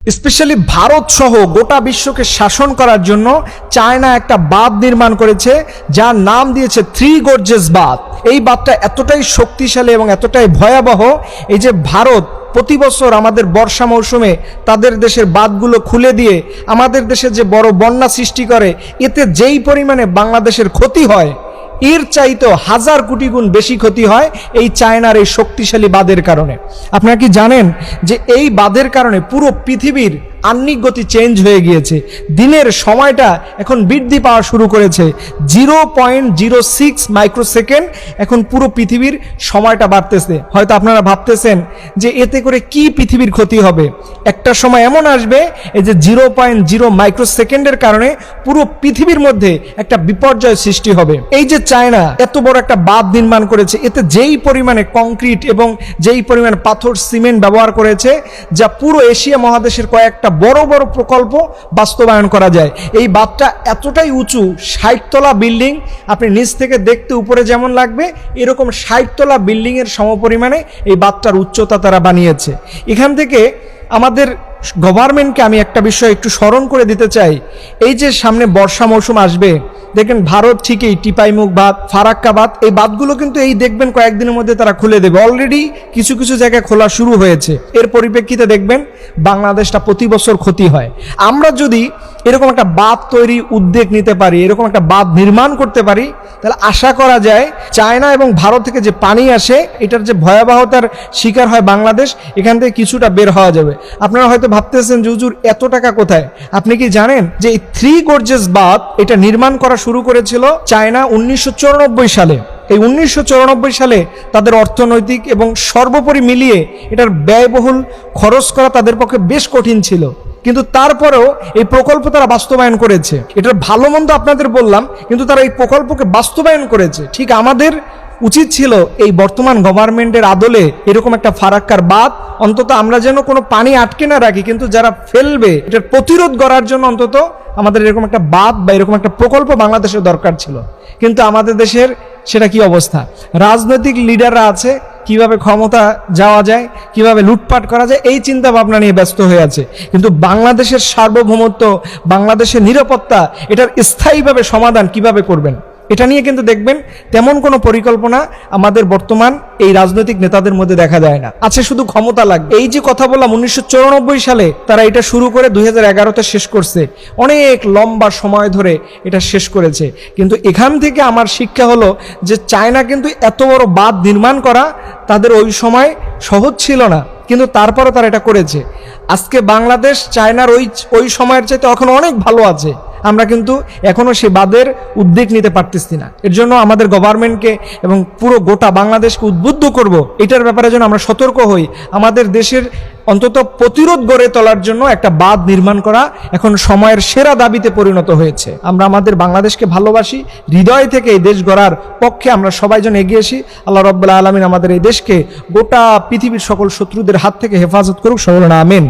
Specially Bharat সহ গোটা বিশ্বকে শাসন করার জন্য চায়না একটা বাঁধ নির্মাণ করেছে, যার নাম দিয়েছে থ্রি গর্জেস বাঁধ। এই বাঁধটা এতটাই শক্তিশালী এবং এতটাই ভয়াবহ, এই যে ভারত প্রতি বছর আমাদের বর্ষা মৌসুমে তাদের দেশের বাঁধগুলো খুলে দিয়ে আমাদের দেশে যে বড় বন্যা সৃষ্টি করে, এতে যেই পরিমাণে বাংলাদেশের ক্ষতি হয় এর চাইতেও 1000 কোটি গুণ বেশি ক্ষতি হয় এই চায়নার এই শক্তিশালী বাঁধের কারণে। আপনারা কি জানেন যে এই বাঁধের কারণে পুরো পৃথিবীর আহ্নিক গতি চেঞ্জ হয়ে গিয়েছে, দিনের সময়টা এখন বৃদ্ধি পাওয়া শুরু করেছে 0.06 মাইক্রোসেকেন্ড, এখন পুরো পৃথিবীর সময়টা বাড়তেছে। হয়তো আপনারা ভাবতেছেন যে এতে করে কি পৃথিবীর ক্ষতি হবে। একটা সময় এমন আসবে এই যে 0.0 মাইক্রোসেকেন্ডের কারণে পুরো পৃথিবীর মধ্যে একটা বিপর্যয় সৃষ্টি হবে। এই যে চায়না এত বড় একটা বাঁধ নির্মাণ করেছে, এতে যেই পরিমাণে কংক্রিট এবং যেই পরিমাণে পাথর সিমেন্ট ব্যবহার করেছে, যা পুরো এশিয়া মহাদেশের কয়েকটা বড় বড় প্রকল্প বাস্তবায়ন করা যায়। এই বাঁধটা এতটাই উঁচু, 60 তলা বিল্ডিং, আপনি নিচ থেকে দেখতে উপরে যেমন লাগবে এরকম 60 তলা বিল্ডিং এর সমপরিমাণে এই বাঁধটার উচ্চতা তারা বানিয়েছে। এখান থেকে আমাদের গভর্নমেন্টকে আমি একটা বিষয় একটু স্মরণ করে দিতে চাই। এই যে সামনে বর্ষা মৌসুম আসবে, দেখেন ভারত ঠিকই টিপাইমুখ বাঁধ, ফারাক্কা বাঁধ, এই বাঁধগুলো কিন্তু এই দেখবেন কয়েকদিনের মধ্যে তারা খুলে দেবে। অলরেডি কিছু কিছু জায়গায় খোলা শুরু হয়েছে। এর পরিপ্রেক্ষিতে দেখবেন বাংলাদেশটা প্রতি বছর ক্ষতি হয়। আমরা যদি এরকম একটা বাঁধ তৈরি উদ্যোগ নিতে পারি, এরকম একটা বাঁধ নির্মাণ করতে পারি, তাহলে আশা করা যায় চায়না এবং ভারত থেকে যে পানি আসে এটার যে ভয়াবহতার শিকার হয় বাংলাদেশ, এখান থেকে কিছুটা বের হওয়া যাবে। আপনারা হয়তো ভাবতেছেন যে হুজুর এত টাকা কোথায়? আপনি কি জানেন যে এই থ্রি গর্জেস বাঁধ এটা নির্মাণ করা শুরু করেছিল চায়না 1994 সালে। এই 1994 সালে তাদের অর্থনৈতিক এবং সর্বোপরি মিলিয়ে এটার ব্যয়বহুল খরচ করা তাদের পক্ষে বেশ কঠিন ছিল, কিন্তু তারপরেও এই প্রকল্প তারা বাস্তবায়ন করেছে। এটার ভালো মন্দ আপনাদের বললাম, কিন্তু তারা এই প্রকল্পকে বাস্তবায়ন করেছে। ঠিক আমাদের উচিত ছিল এই বর্তমান গভর্নমেন্টের আদলে এরকম একটা ফারাক্কার বাঁধ অন্তত আমরা যেন কোনো পানি আটকে না রাখি, কিন্তু যারা ফেলবে এটার প্রতিরোধ করার জন্য অন্তত আমাদের এরকম একটা বাঁধ বা এরকম একটা প্রকল্প বাংলাদেশের দরকার ছিল। কিন্তু আমাদের দেশের সেটা কি অবস্থা? রাজনৈতিক লিডাররা আছে, কিভাবে ক্ষমতা যাওয়া যায়, কিভাবে লুটপাট করা যায়, এই চিন্তা ভাবনা নিয়ে ব্যস্ত হয়ে আছে। কিন্তু বাংলাদেশের সার্বভৌমত্ব, বাংলাদেশের নিরাপত্তা, এটার স্থায়ীভাবে সমাধান কিভাবে করবেন, এটা নিয়ে কিন্তু দেখবেন তেমন কোনো পরিকল্পনা আমাদের বর্তমান এই রাজনৈতিক নেতাদের মধ্যে দেখা যায় না। আছে শুধু ক্ষমতা লাগবে। এই যে কথা বললাম 1994 সালে তারা এটা শুরু করে 2011তে শেষ করছে, অনেক লম্বা সময় ধরে এটা শেষ করেছে। কিন্তু এখান থেকে আমার শিক্ষা হলো যে চায়না কিন্তু এত বড় বাঁধ নির্মাণ করা তাদের ওই সময় সহজ ছিল না, কিন্তু তারপরও তারা এটা করেছে। আজকে বাংলাদেশ চায়নার ওই সময়ের চাইতে এখন অনেক ভালো আছে। আমরা কিন্তু এখনো সে বাঁধের উদ্যোগ নিতে পারতেছি না। এর জন্য আমাদের গভর্নমেন্টকে এবং পুরো গোটা বাংলাদেশকে উদ্বুদ্ধ করব, এটার ব্যাপারে যেন আমরা সতর্ক হই। আমাদের দেশের অন্তত প্রতিরোধ গড়ে তোলার জন্য একটা বাঁধ নির্মাণ করা এখন সময়ের সেরা দাবিতে পরিণত হয়েছে। আমরা আমাদের বাংলাদেশকে ভালোবাসি, হৃদয় থেকে এই দেশ গড়ার পক্ষে আমরা সবাই যেন এগিয়ে আসি। আল্লাহ রাব্বুল আলামিন আমাদের এই দেশকে গোটা পৃথিবীর সকল শত্রুদের হাত থেকে হেফাজত করুক, সকলে আমিন।